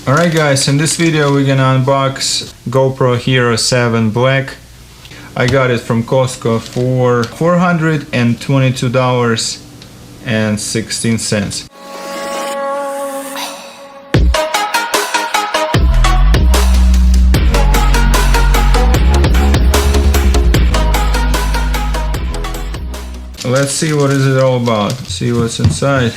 Alright guys, in this video we're gonna unbox GoPro HERO7 Black. I got it from Costco for $422.16. Let's see what is it all about, see what's inside.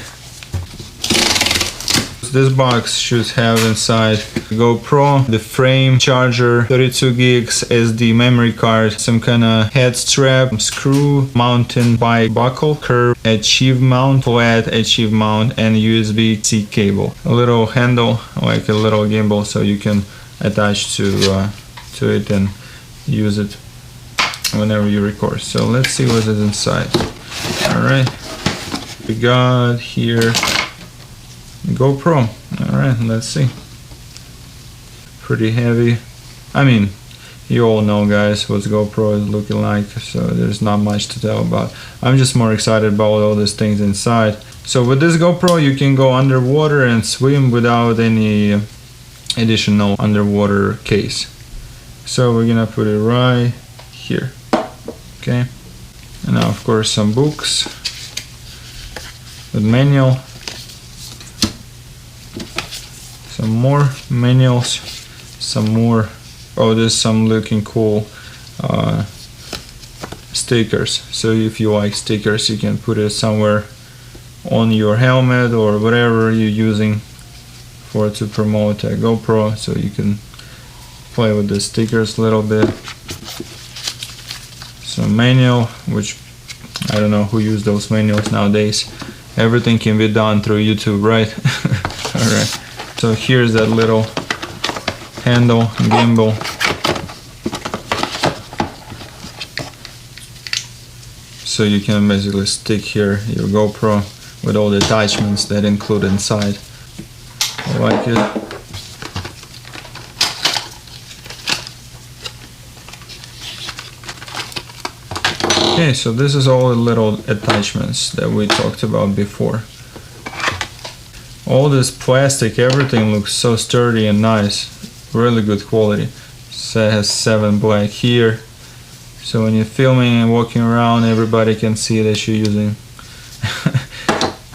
This box should have inside GoPro, the frame, charger, 32 gigs, SD memory card, some kind of head strap, screw, mountain bike buckle, curve, achieve mount, flat achieve mount, and USB-C cable. A little handle, like a little gimbal, so you can attach to it and use it whenever you record. So let's see what is inside. Alright, we got here GoPro. Alright, let's see. Pretty heavy. I mean, you all know guys what GoPro is looking like, so there's not much to tell about. I'm just more excited about all these things inside. So with this GoPro you can go underwater and swim without any additional underwater case. So we're gonna put it right here. Okay. And now of course some books with manual. Some more manuals, some more. Oh, there's some looking cool stickers. So if you like stickers, you can put it somewhere on your helmet or whatever you're using to promote a GoPro. So you can play with the stickers a little bit. Some manual, which I don't know who uses those manuals nowadays. Everything can be done through YouTube, right? All right. So here's that little handle, gimbal. So you can basically stick here your GoPro with all the attachments that include inside. I like it. Okay, so this is all the little attachments that we talked about before. All this plastic, everything looks so sturdy and nice, really good quality. So it has 7 Black here, so when you're filming and walking around, everybody can see that you're using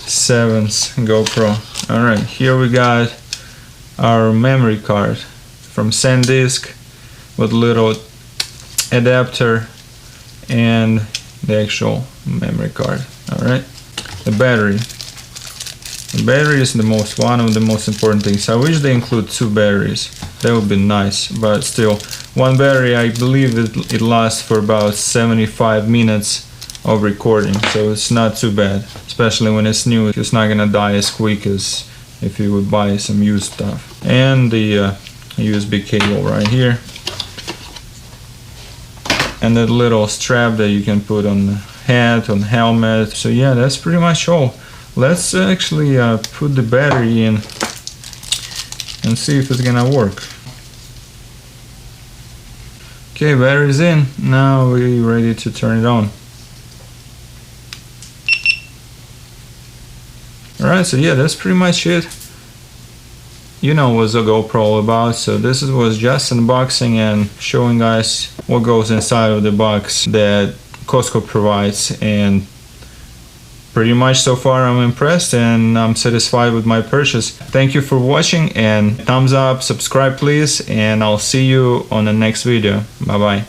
7's GoPro. Alright, here we got our memory card from SanDisk with little adapter and the actual memory card. Alright, the battery. The battery is one of the most important things. I wish they include 2 batteries. That would be nice, but still, one battery, I believe it lasts for about 75 minutes of recording, so it's not too bad. Especially when it's new, it's not gonna die as quick as if you would buy some used stuff. And the USB cable right here. And that little strap that you can put on the hat, on the helmet. So yeah, that's pretty much all. Let's actually put the battery in and see if it's gonna work. Okay, battery's in. Now we're ready to turn it on. Alright, so yeah, that's pretty much it. You know what's a GoPro all about, so this was just unboxing and showing guys what goes inside of the box that Costco provides, and pretty much so far I'm impressed and I'm satisfied with my purchase. Thank you for watching, and thumbs up, subscribe please, and I'll see you on the next video. Bye bye.